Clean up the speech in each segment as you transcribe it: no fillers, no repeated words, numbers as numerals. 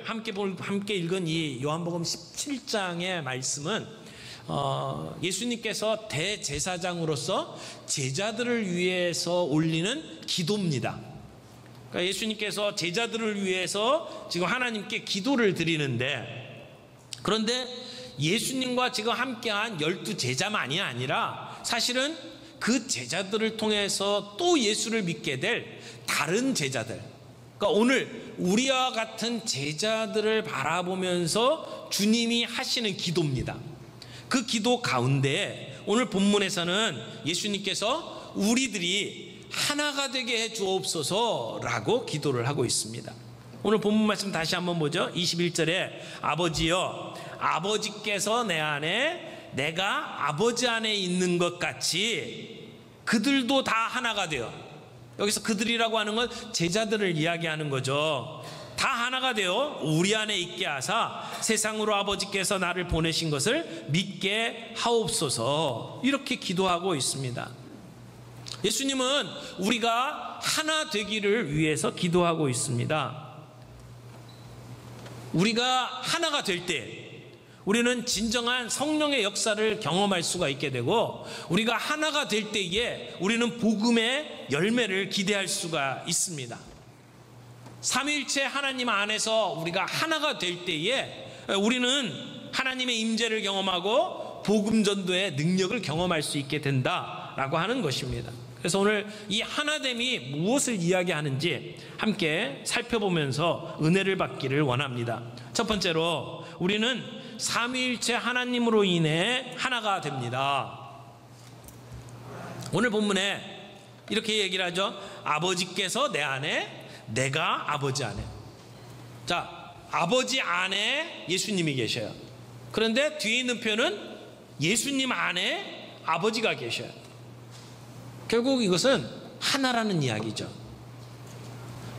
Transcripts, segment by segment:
함께 읽은 이 요한복음 17장의 말씀은 예수님께서 대제사장으로서 제자들을 위해서 올리는 기도입니다. 그러니까 예수님께서 제자들을 위해서 지금 하나님께 기도를 드리는데, 그런데 예수님과 지금 함께한 12제자만이 아니라 사실은 그 제자들을 통해서 또 예수를 믿게 될 다른 제자들, 그러니까 오늘 우리와 같은 제자들을 바라보면서 주님이 하시는 기도입니다. 그 기도 가운데 오늘 본문에서는 예수님께서 우리들이 하나가 되게 해 주옵소서라고 기도를 하고 있습니다. 오늘 본문 말씀 다시 한번 보죠. 21절에 아버지여, 아버지께서 내 안에 내가 아버지 안에 있는 것 같이 그들도 다 하나가 되어, 여기서 그들이라고 하는 건 제자들을 이야기하는 거죠. 다 하나가 되어 우리 안에 있게 하사 세상으로 아버지께서 나를 보내신 것을 믿게 하옵소서, 이렇게 기도하고 있습니다. 예수님은 우리가 하나 되기를 위해서 기도하고 있습니다. 우리가 하나가 될 때 우리는 진정한 성령의 역사를 경험할 수가 있게 되고, 우리가 하나가 될 때에 우리는 복음의 열매를 기대할 수가 있습니다. 삼위일체 하나님 안에서 우리가 하나가 될 때에 우리는 하나님의 임재를 경험하고 복음 전도의 능력을 경험할 수 있게 된다라고 하는 것입니다. 그래서 오늘 이 하나됨이 무엇을 이야기하는지 함께 살펴보면서 은혜를 받기를 원합니다. 첫 번째로 우리는 삼위일체 하나님으로 인해 하나가 됩니다. 오늘 본문에 이렇게 얘기를 하죠. 아버지께서 내 안에, 내가 아버지 안에. 자, 아버지 안에 예수님이 계셔요. 그런데 뒤에 있는 표현은 예수님 안에 아버지가 계셔요. 결국 이것은 하나라는 이야기죠.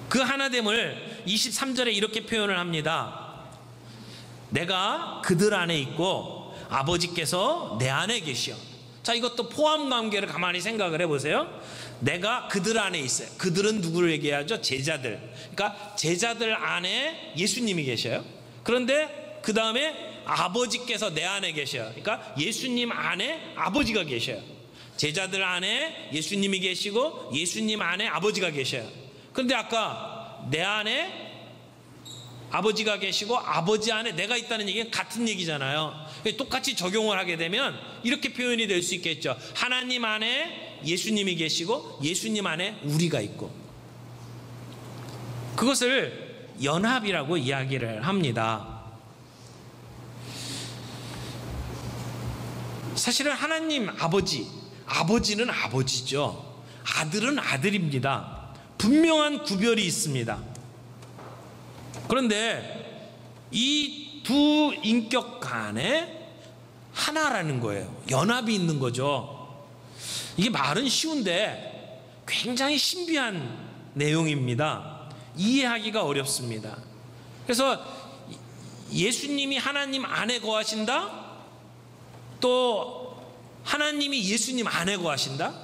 그 하나됨을 23절에 이렇게 표현을 합니다. 내가 그들 안에 있고 아버지께서 내 안에 계시오. 자, 이것도 포함 관계를 가만히 생각을 해보세요. 내가 그들 안에 있어요. 그들은 누구를 얘기하죠? 제자들. 그러니까 제자들 안에 예수님이 계셔요. 그런데 그 다음에 아버지께서 내 안에 계셔요. 그러니까 예수님 안에 아버지가 계셔요. 제자들 안에 예수님이 계시고 예수님 안에 아버지가 계셔요. 그런데 아까 내 안에 아버지가 계시고 아버지 안에 내가 있다는 얘기는 같은 얘기잖아요. 똑같이 적용을 하게 되면 이렇게 표현이 될 수 있겠죠. 하나님 안에 예수님이 계시고 예수님 안에 우리가 있고, 그것을 연합이라고 이야기를 합니다. 사실은 하나님 아버지는 아버지죠. 아들은 아들입니다. 분명한 구별이 있습니다. 그런데 이 두 인격 간에 하나라는 거예요. 연합이 있는 거죠. 이게 말은 쉬운데 굉장히 신비한 내용입니다. 이해하기가 어렵습니다. 그래서 예수님이 하나님 안에 거하신다? 또 하나님이 예수님 안에 거하신다?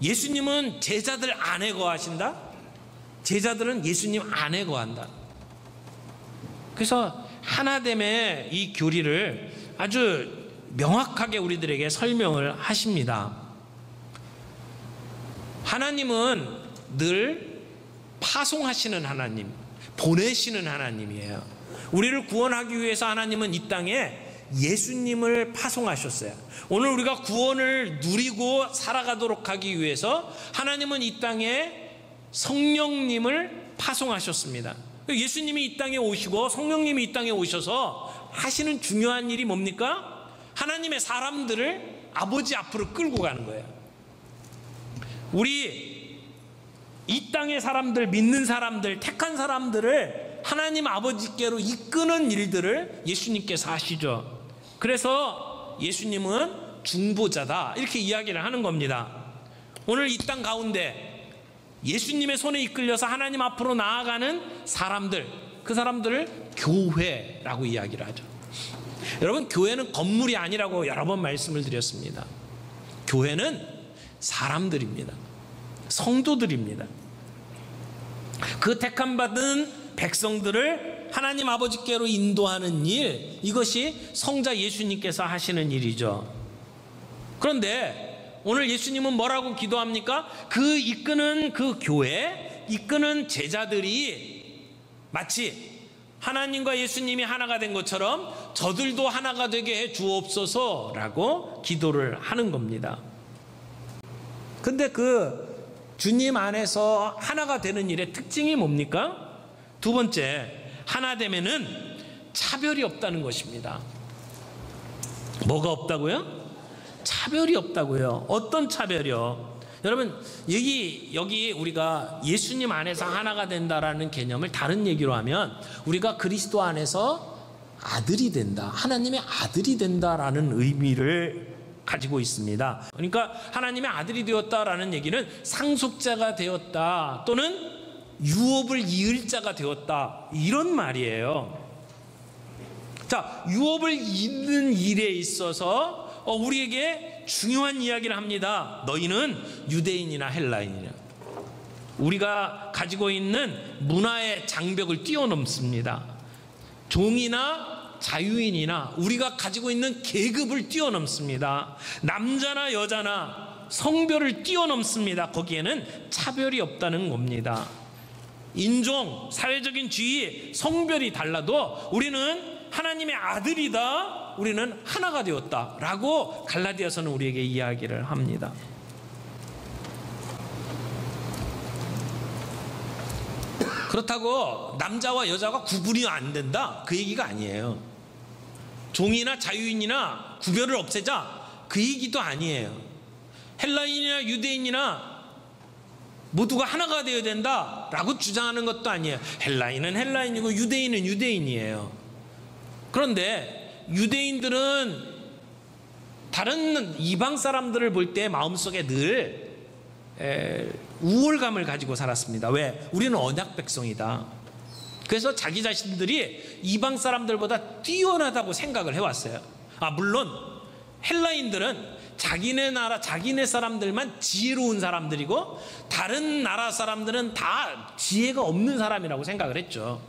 예수님은 제자들 안에 거하신다? 제자들은 예수님 안에 거한다. 그래서 하나됨의 이 교리를 아주 명확하게 우리들에게 설명을 하십니다. 하나님은 늘 파송하시는 하나님, 보내시는 하나님이에요. 우리를 구원하기 위해서 하나님은 이 땅에 예수님을 파송하셨어요. 오늘 우리가 구원을 누리고 살아가도록 하기 위해서 하나님은 이 땅에 성령님을 파송하셨습니다. 예수님이 이 땅에 오시고 성령님이 이 땅에 오셔서 하시는 중요한 일이 뭡니까? 하나님의 사람들을 아버지 앞으로 끌고 가는 거예요. 우리 이 땅의 사람들, 믿는 사람들, 택한 사람들을 하나님 아버지께로 이끄는 일들을 예수님께서 하시죠. 그래서 예수님은 중보자다, 이렇게 이야기를 하는 겁니다. 오늘 이 땅 가운데 예수님의 손에 이끌려서 하나님 앞으로 나아가는 사람들, 그 사람들을 교회라고 이야기를 하죠. 여러분, 교회는 건물이 아니라고 여러 번 말씀을 드렸습니다. 교회는 사람들입니다. 성도들입니다. 그 택함받은 백성들을 하나님 아버지께로 인도하는 일, 이것이 성자 예수님께서 하시는 일이죠. 그런데 오늘 예수님은 뭐라고 기도합니까? 그 이끄는 그 교회, 이끄는 제자들이 마치 하나님과 예수님이 하나가 된 것처럼 저들도 하나가 되게 해 주옵소서라고 기도를 하는 겁니다. 근데 그 주님 안에서 하나가 되는 일의 특징이 뭡니까? 두 번째, 하나 되면은 차별이 없다는 것입니다. 뭐가 없다고요? 차별이 없다고요. 어떤 차별이요? 여러분, 여기 우리가 예수님 안에서 하나가 된다라는 개념을 다른 얘기로 하면 우리가 그리스도 안에서 아들이 된다, 하나님의 아들이 된다라는 의미를 가지고 있습니다. 그러니까 하나님의 아들이 되었다라는 얘기는 상속자가 되었다, 또는 유업을 이을 자가 되었다, 이런 말이에요. 자, 유업을 잇는 일에 있어서 우리에게 중요한 이야기를 합니다. 너희는 유대인이나 헬라인이냐, 우리가 가지고 있는 문화의 장벽을 뛰어넘습니다. 종이나 자유인이나 우리가 가지고 있는 계급을 뛰어넘습니다. 남자나 여자나 성별을 뛰어넘습니다. 거기에는 차별이 없다는 겁니다. 인종, 사회적인 지위, 성별이 달라도 우리는 하나님의 아들이다, 우리는 하나가 되었다 라고 갈라디아서는 우리에게 이야기를 합니다. 그렇다고 남자와 여자가 구분이 안 된다, 그 얘기가 아니에요. 종이나 자유인이나 구별을 없애자, 그 얘기도 아니에요. 헬라인이나 유대인이나 모두가 하나가 되어야 된다라고 주장하는 것도 아니에요. 헬라인은 헬라인이고 유대인은 유대인이에요. 그런데 유대인들은 다른 이방 사람들을 볼 때 마음속에 늘 우월감을 가지고 살았습니다. 왜? 우리는 언약 백성이다. 그래서 자기 자신들이 이방 사람들보다 뛰어나다고 생각을 해왔어요. 물론 헬라인들은 자기네 나라, 자기네 사람들만 지혜로운 사람들이고 다른 나라 사람들은 다 지혜가 없는 사람이라고 생각을 했죠.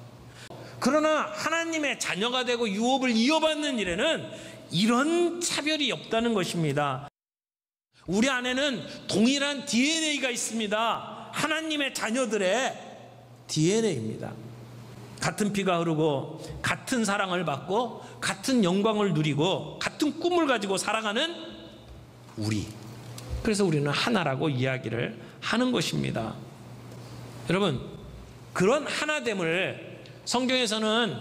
그러나 하나님의 자녀가 되고 유업을 이어받는 일에는 이런 차별이 없다는 것입니다. 우리 안에는 동일한 DNA가 있습니다. 하나님의 자녀들의 DNA입니다. 같은 피가 흐르고 같은 사랑을 받고 같은 영광을 누리고 같은 꿈을 가지고 살아가는 우리, 그래서 우리는 하나라고 이야기를 하는 것입니다. 여러분, 그런 하나됨을 성경에서는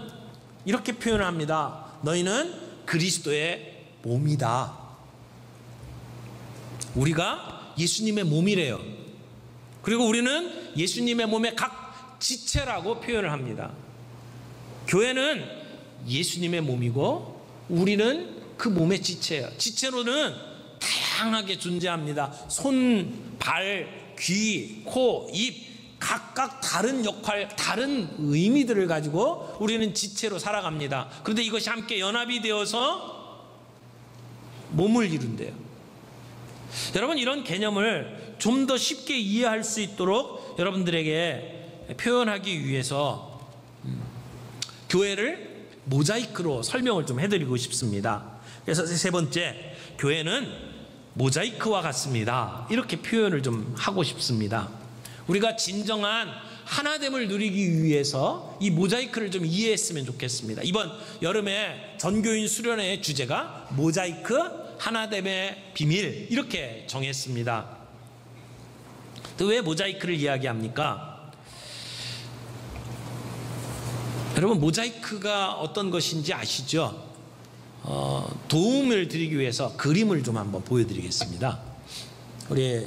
이렇게 표현합니다. 너희는 그리스도의 몸이다. 우리가 예수님의 몸이래요. 그리고 우리는 예수님의 몸의 각 지체라고 표현을 합니다. 교회는 예수님의 몸이고 우리는 그 몸의 지체예요. 지체로는 다양하게 존재합니다. 손, 발, 귀, 코, 입, 각각 다른 역할, 다른 의미들을 가지고 우리는 지체로 살아갑니다. 그런데 이것이 함께 연합이 되어서 몸을 이룬대요. 여러분, 이런 개념을 좀 더 쉽게 이해할 수 있도록 여러분들에게 표현하기 위해서 교회를 모자이크로 설명을 좀 해드리고 싶습니다. 그래서 세 번째, 교회는 모자이크와 같습니다. 이렇게 표현을 좀 하고 싶습니다. 우리가 진정한 하나됨을 누리기 위해서 이 모자이크를 좀 이해했으면 좋겠습니다. 이번 여름에 전교인 수련회의 주제가 모자이크 하나됨의 비밀, 이렇게 정했습니다. 왜 모자이크를 이야기합니까? 여러분, 모자이크가 어떤 것인지 아시죠? 도움을 드리기 위해서 그림을 좀 한번 보여드리겠습니다. 우리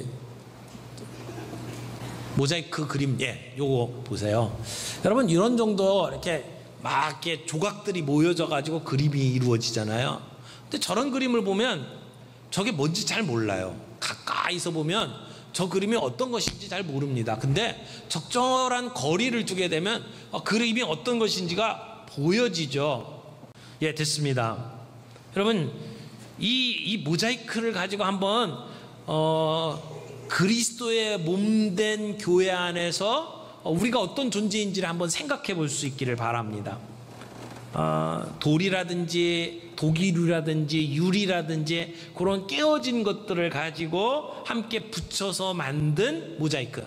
모자이크 그림, 요거 보세요. 여러분, 이런 정도 이렇게 막 이렇게 조각들이 모여져 가지고 그림이 이루어지잖아요. 근데 저런 그림을 보면 저게 뭔지 잘 몰라요. 가까이서 보면 저 그림이 어떤 것인지 잘 모릅니다. 근데 적절한 거리를 두게 되면 그림이 어떤 것인지가 보여지죠. 됐습니다. 여러분, 이 모자이크를 가지고 한번 그리스도의 몸된 교회 안에서 우리가 어떤 존재인지를 한번 생각해 볼 수 있기를 바랍니다. 돌이라든지 독이류라든지 유리라든지 그런 깨어진 것들을 가지고 함께 붙여서 만든 모자이크.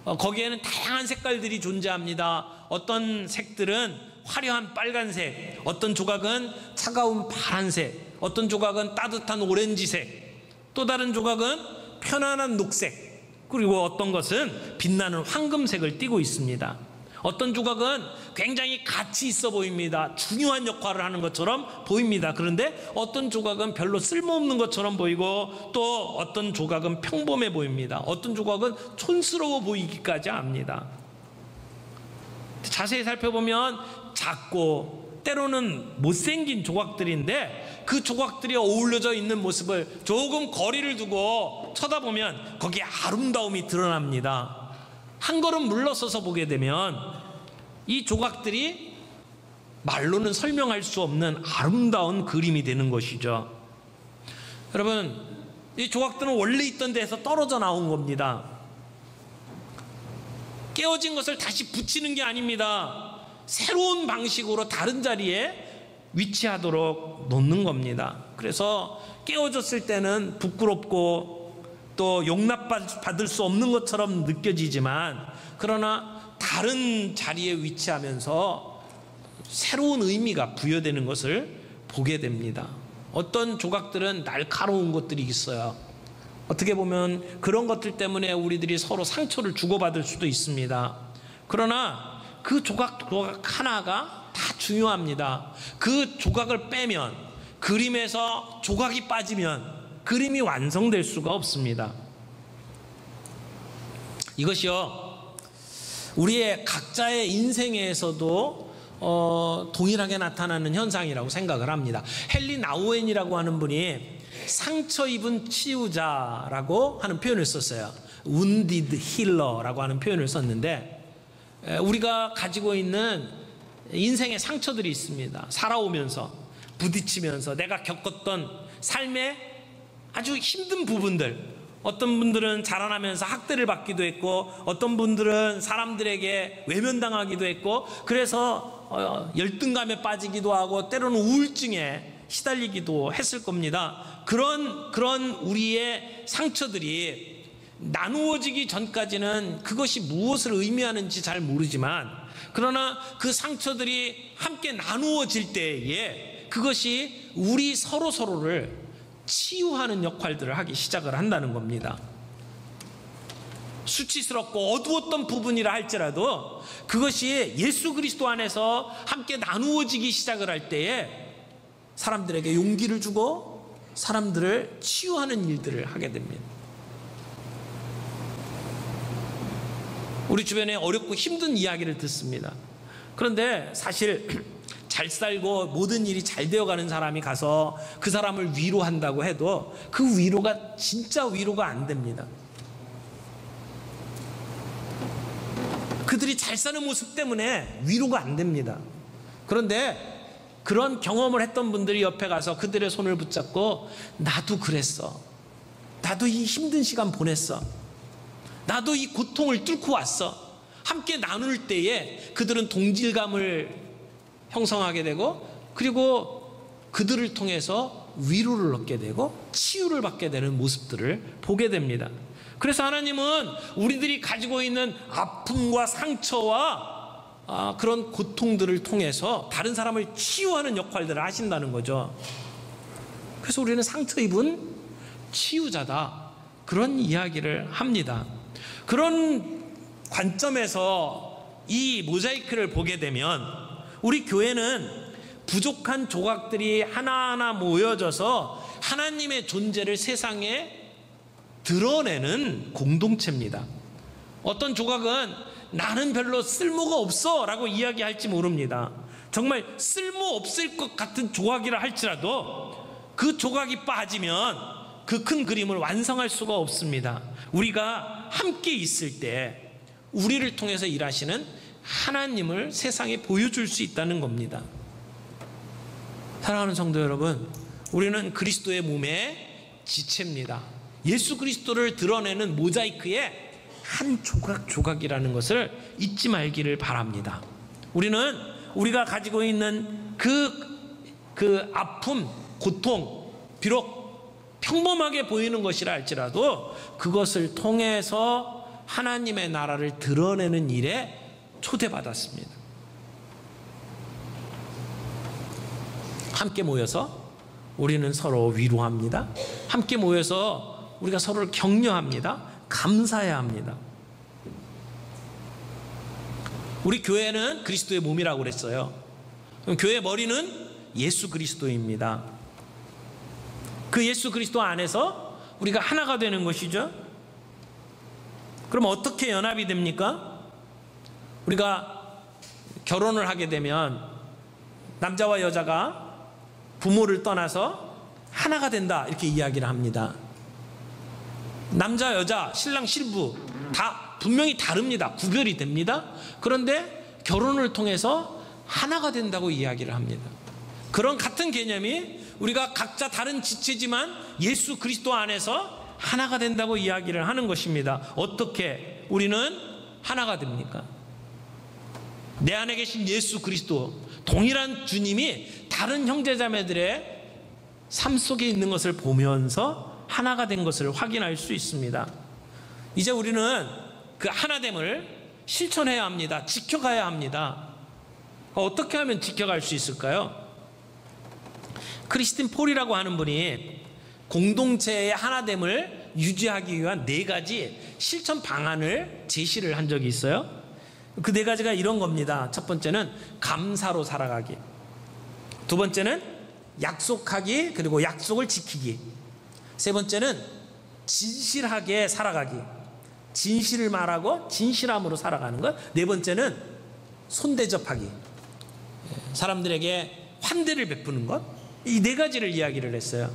거기에는 다양한 색깔들이 존재합니다. 어떤 색들은 화려한 빨간색, 어떤 조각은 차가운 파란색, 어떤 조각은 따뜻한 오렌지색, 또 다른 조각은 편안한 녹색, 그리고 어떤 것은 빛나는 황금색을 띠고 있습니다. 어떤 조각은 굉장히 가치 있어 보입니다. 중요한 역할을 하는 것처럼 보입니다. 그런데 어떤 조각은 별로 쓸모없는 것처럼 보이고, 또 어떤 조각은 평범해 보입니다. 어떤 조각은 촌스러워 보이기까지 합니다. 자세히 살펴보면 작고 때로는 못생긴 조각들인데, 그 조각들이 어울려져 있는 모습을 조금 거리를 두고 쳐다보면 거기에 아름다움이 드러납니다. 한 걸음 물러서서 보게 되면 이 조각들이 말로는 설명할 수 없는 아름다운 그림이 되는 것이죠. 여러분, 이 조각들은 원래 있던 데에서 떨어져 나온 겁니다. 깨어진 것을 다시 붙이는 게 아닙니다. 새로운 방식으로 다른 자리에 위치하도록 놓는 겁니다. 그래서 깨어졌을 때는 부끄럽고 또 용납받을 수 없는 것처럼 느껴지지만, 그러나 다른 자리에 위치하면서 새로운 의미가 부여되는 것을 보게 됩니다. 어떤 조각들은 날카로운 것들이 있어요. 어떻게 보면 그런 것들 때문에 우리들이 서로 상처를 주고받을 수도 있습니다. 그러나 그 조각 하나가 다 중요합니다. 그 조각을 빼면, 그림에서 조각이 빠지면 그림이 완성될 수가 없습니다. 이것이요, 우리의 각자의 인생에서도 동일하게 나타나는 현상이라고 생각을 합니다. 헨리 나우엔이라고 하는 분이 상처 입은 치유자라고 하는 표현을 썼어요. wounded healer라고 하는 표현을 썼는데, 우리가 가지고 있는 인생의 상처들이 있습니다. 살아오면서 부딪히면서 내가 겪었던 삶의 아주 힘든 부분들, 어떤 분들은 자라나면서 학대를 받기도 했고, 어떤 분들은 사람들에게 외면당하기도 했고, 그래서 열등감에 빠지기도 하고 때로는 우울증에 시달리기도 했을 겁니다. 그런 우리의 상처들이 나누어지기 전까지는 그것이 무엇을 의미하는지 잘 모르지만, 그러나 그 상처들이 함께 나누어질 때에 그것이 우리 서로를 치유하는 역할들을 하기 시작을 한다는 겁니다. 수치스럽고 어두웠던 부분이라 할지라도 그것이 예수 그리스도 안에서 함께 나누어지기 시작을 할 때에 사람들에게 용기를 주고 사람들을 치유하는 일들을 하게 됩니다. 우리 주변에 어렵고 힘든 이야기를 듣습니다. 그런데 사실 잘 살고 모든 일이 잘 되어가는 사람이 가서 그 사람을 위로한다고 해도 그 위로가 진짜 위로가 안 됩니다. 그들이 잘 사는 모습 때문에 위로가 안 됩니다. 그런데 그런 경험을 했던 분들이 옆에 가서 그들의 손을 붙잡고, 나도 그랬어, 나도 이 힘든 시간 보냈어, 나도 이 고통을 뚫고 왔어, 함께 나눌 때에 그들은 동질감을 형성하게 되고, 그리고 그들을 통해서 위로를 얻게 되고 치유를 받게 되는 모습들을 보게 됩니다. 그래서 하나님은 우리들이 가지고 있는 아픔과 상처와 그런 고통들을 통해서 다른 사람을 치유하는 역할들을 하신다는 거죠. 그래서 우리는 상처 입은 치유자다, 그런 이야기를 합니다. 그런 관점에서 이 모자이크를 보게 되면 우리 교회는 부족한 조각들이 하나하나 모여져서 하나님의 존재를 세상에 드러내는 공동체입니다. 어떤 조각은 나는 별로 쓸모가 없어 라고 이야기할지 모릅니다. 정말 쓸모없을 것 같은 조각이라 할지라도 그 조각이 빠지면 그 큰 그림을 완성할 수가 없습니다. 우리가 함께 있을 때 우리를 통해서 일하시는 하나님을 세상에 보여줄 수 있다는 겁니다. 사랑하는 성도 여러분, 우리는 그리스도의 몸의 지체입니다. 예수 그리스도를 드러내는 모자이크의 한 조각이라는 것을 잊지 말기를 바랍니다. 우리는 우리가 가지고 있는 그 아픔, 고통, 비록 평범하게 보이는 것이라 할지라도 그것을 통해서 하나님의 나라를 드러내는 일에 초대받았습니다. 함께 모여서 우리는 서로 위로합니다. 함께 모여서 우리가 서로를 격려합니다. 감사해야 합니다. 우리 교회는 그리스도의 몸이라고 그랬어요. 그럼 교회의 머리는 예수 그리스도입니다. 그 예수 그리스도 안에서 우리가 하나가 되는 것이죠. 그럼 어떻게 연합이 됩니까? 우리가 결혼을 하게 되면 남자와 여자가 부모를 떠나서 하나가 된다 이렇게 이야기를 합니다. 남자, 여자, 신랑, 신부 다 분명히 다릅니다. 구별이 됩니다. 그런데 결혼을 통해서 하나가 된다고 이야기를 합니다. 그런 같은 개념이 우리가 각자 다른 지체지만 예수 그리스도 안에서 하나가 된다고 이야기를 하는 것입니다. 어떻게 우리는 하나가 됩니까? 내 안에 계신 예수 그리스도, 동일한 주님이 다른 형제자매들의 삶 속에 있는 것을 보면서 하나가 된 것을 확인할 수 있습니다. 이제 우리는 그 하나됨을 실천해야 합니다. 지켜가야 합니다. 어떻게 하면 지켜갈 수 있을까요? 크리스틴 폴이라고 하는 분이 공동체의 하나됨을 유지하기 위한 4가지 실천 방안을 제시를 한 적이 있어요. 그 4가지가 이런 겁니다. 첫 번째는 감사로 살아가기, 두 번째는 약속하기, 그리고 약속을 지키기, 세 번째는 진실하게 살아가기, 진실을 말하고 진실함으로 살아가는 것, 네 번째는 손대접하기, 사람들에게 환대를 베푸는 것. 이 4가지를 이야기를 했어요.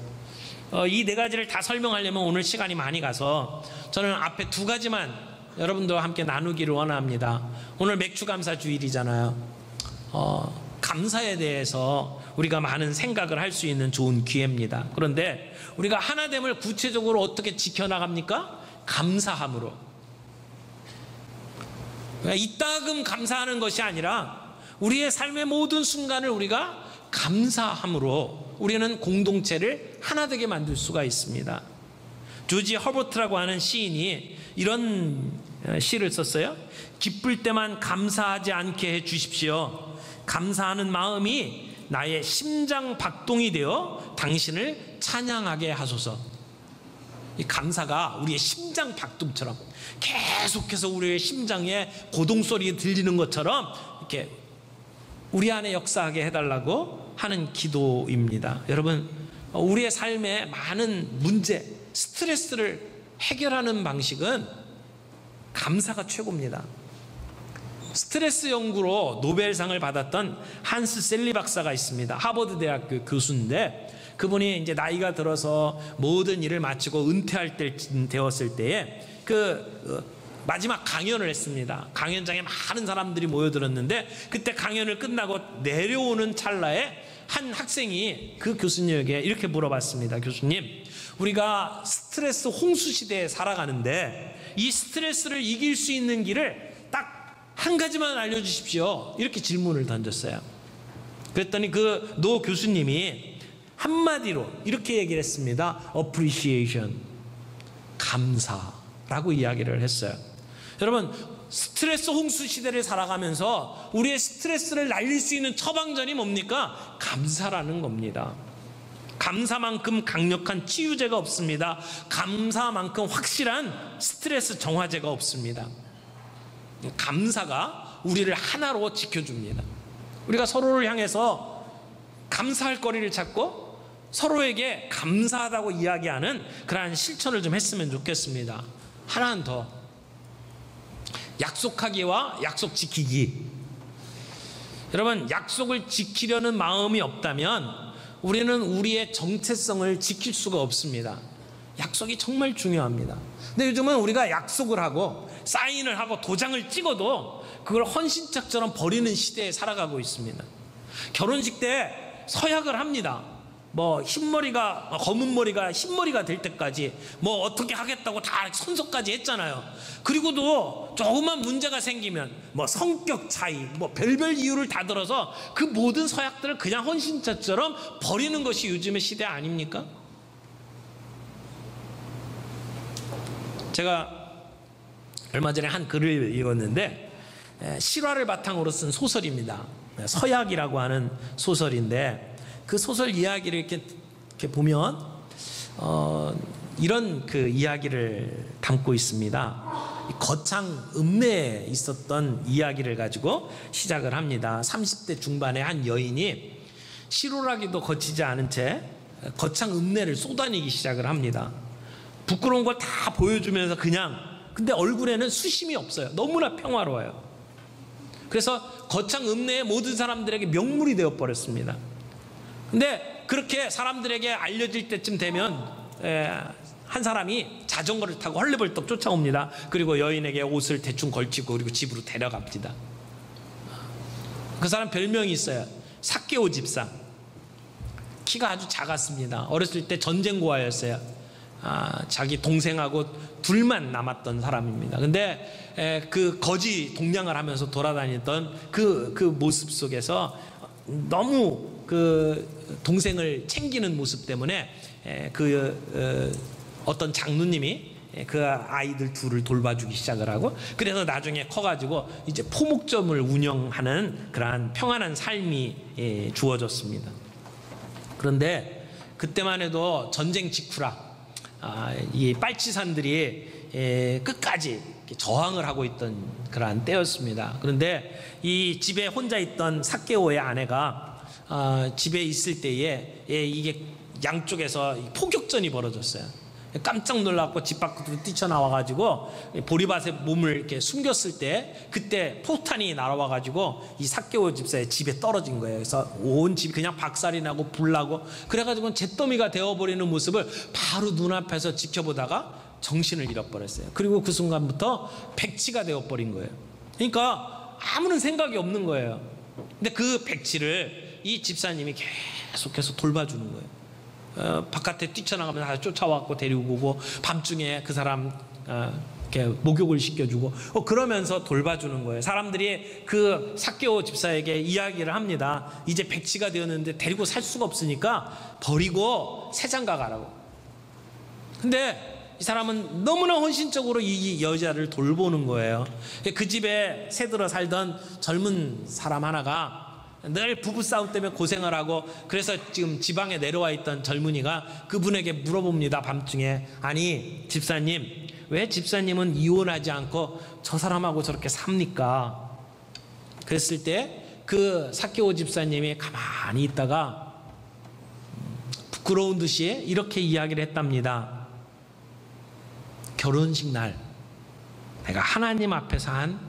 이 4가지를 다 설명하려면 오늘 시간이 많이 가서 저는 앞에 2가지만 여러분들과 함께 나누기를 원합니다. 오늘 맥주감사 주일이잖아요. 감사에 대해서 우리가 많은 생각을 할 수 있는 좋은 기회입니다. 그런데 우리가 하나됨을 구체적으로 어떻게 지켜나갑니까? 감사함으로. 이따금 감사하는 것이 아니라 우리의 삶의 모든 순간을 우리가 감사함으로 우리는 공동체를 하나 되게 만들 수가 있습니다. 조지 허버트라고 하는 시인이 이런 시를 썼어요. 기쁠 때만 감사하지 않게 해 주십시오. 감사하는 마음이 나의 심장 박동이 되어 당신을 찬양하게 하소서. 이 감사가 우리의 심장 박동처럼 계속해서 우리의 심장에 고동소리 들리는 것처럼 이렇게 우리 안에 역사하게 해달라고 하는 기도입니다. 여러분, 우리의 삶에 많은 문제, 스트레스를 해결하는 방식은 감사가 최고입니다. 스트레스 연구로 노벨상을 받았던 한스 셀리 박사가 있습니다. 하버드 대학교 교수인데 그분이 이제 나이가 들어서 모든 일을 마치고 은퇴할 때 되었을 때에 마지막 강연을 했습니다. 강연장에 많은 사람들이 모여들었는데 그때 강연을 끝나고 내려오는 찰나에 한 학생이 그 교수님에게 이렇게 물어봤습니다. 교수님, 우리가 스트레스 홍수 시대에 살아가는데 이 스트레스를 이길 수 있는 길을 딱 한 가지만 알려주십시오. 이렇게 질문을 던졌어요. 그랬더니 그 노 교수님이 한마디로 이렇게 얘기를 했습니다. appreciation, 감사라고 이야기를 했어요. 여러분, 스트레스 홍수 시대를 살아가면서 우리의 스트레스를 날릴 수 있는 처방전이 뭡니까? 감사라는 겁니다. 감사만큼 강력한 치유제가 없습니다. 감사만큼 확실한 스트레스 정화제가 없습니다. 감사가 우리를 하나로 지켜줍니다. 우리가 서로를 향해서 감사할 거리를 찾고 서로에게 감사하다고 이야기하는 그러한 실천을 좀 했으면 좋겠습니다. 하나는 더, 약속하기와 약속 지키기. 여러분, 약속을 지키려는 마음이 없다면 우리는 우리의 정체성을 지킬 수가 없습니다. 약속이 정말 중요합니다. 근데 요즘은 우리가 약속을 하고 사인을 하고 도장을 찍어도 그걸 헌신짝처럼 버리는 시대에 살아가고 있습니다. 결혼식 때 서약을 합니다. 뭐 흰머리가 검은 머리가 흰머리가 될 때까지 뭐 어떻게 하겠다고 다 선서까지 했잖아요. 그리고도 조그만 문제가 생기면 뭐 성격 차이 뭐 별별 이유를 다 들어서 그 모든 서약들을 그냥 헌신처처럼 버리는 것이 요즘의 시대 아닙니까? 제가 얼마 전에 한 글을 읽었는데 실화를 바탕으로 쓴 소설입니다. 서약이라고 하는 소설인데 그 소설 이야기를 이렇게 보면 이런 그 이야기를 담고 있습니다. 거창 읍내에 있었던 이야기를 가지고 시작을 합니다. 30대 중반의 한 여인이 실오라기도 거치지 않은 채 거창 읍내를 쏘다니기 시작을 합니다. 부끄러운 걸 다 보여주면서 근데 얼굴에는 수심이 없어요. 너무나 평화로워요. 그래서 거창 읍내의 모든 사람들에게 명물이 되어버렸습니다. 근데 그렇게 사람들에게 알려질 때쯤 되면 한 사람이 자전거를 타고 헐레벌떡 쫓아옵니다. 그리고 여인에게 옷을 대충 걸치고 그리고 집으로 데려갑니다. 그 사람 별명이 있어요. 사케오 집사. 키가 아주 작았습니다. 어렸을 때 전쟁고아였어요. 자기 동생하고 둘만 남았던 사람입니다. 근데 그 거지 동냥을 하면서 돌아다녔던 그 모습 속에서 너무 그 동생을 챙기는 모습 때문에 어떤 장로님이 그 아이들 둘을 돌봐주기 시작을 하고, 그래서 나중에 커가지고 이제 포목점을 운영하는 그러한 평안한 삶이 주어졌습니다. 그런데 그때만 해도 전쟁 직후라 이 빨치산들이 끝까지 저항을 하고 있던 그러한 때였습니다. 그런데 이 집에 혼자 있던 사케오의 아내가 집에 있을 때에 이게 양쪽에서 포격전이 벌어졌어요. 깜짝 놀랐고 집 밖으로 뛰쳐나와가지고 보리밭에 몸을 이렇게 숨겼을 때 그때 포탄이 날아와가지고 이 사케오 집사의 집에 떨어진 거예요. 그래서 온 집이 그냥 박살이 나고 불나고 그래가지고 잿더미가 되어버리는 모습을 바로 눈앞에서 지켜보다가 정신을 잃어버렸어요. 그리고 그 순간부터 백치가 되어버린 거예요. 그러니까 아무런 생각이 없는 거예요. 근데 그 백치를 이 집사님이 계속해서 돌봐주는 거예요. 바깥에 뛰쳐나가면 다 쫓아왔고 데리고 오고 밤중에 그 사람 이렇게 목욕을 시켜주고 그러면서 돌봐주는 거예요. 사람들이 그 사케오 집사에게 이야기를 합니다. 이제 백치가 되었는데 데리고 살 수가 없으니까 버리고 새장가 가라고. 근데 이 사람은 너무나 헌신적으로 이 여자를 돌보는 거예요. 그 집에 새들어 살던 젊은 사람 하나가 늘 부부싸움 때문에 고생을 하고, 그래서 지금 지방에 내려와 있던 젊은이가 그분에게 물어봅니다. 밤중에, 아니 집사님, 왜 집사님은 이혼하지 않고 저 사람하고 저렇게 삽니까? 그랬을 때 그 사케오 집사님이 가만히 있다가 부끄러운 듯이 이렇게 이야기를 했답니다. 결혼식 날 내가 하나님 앞에서 한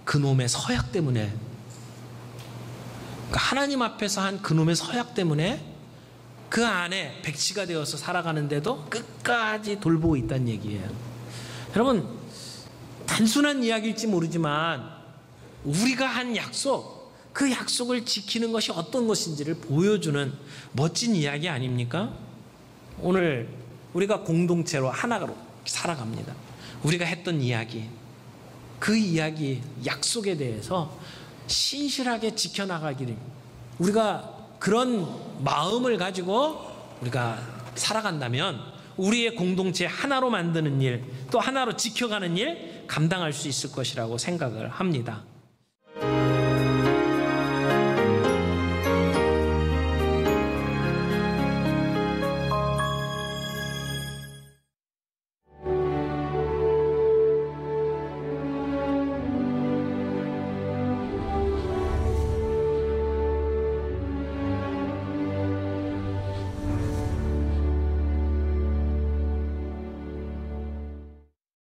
그놈의 서약 때문에, 하나님 앞에서 한 그놈의 서약 때문에 그 안에 백치가 되어서 살아가는데도 끝까지 돌보고 있다는 얘기예요. 여러분, 단순한 이야기일지 모르지만 우리가 한 약속, 그 약속을 지키는 것이 어떤 것인지를 보여주는 멋진 이야기 아닙니까? 오늘 우리가 공동체로 하나로 살아갑니다. 우리가 했던 이야기, 그 이야기, 약속에 대해서 신실하게 지켜나가기를, 우리가 그런 마음을 가지고 우리가 살아간다면 우리의 공동체 하나로 만드는 일, 또 하나로 지켜가는 일 감당할 수 있을 것이라고 생각을 합니다.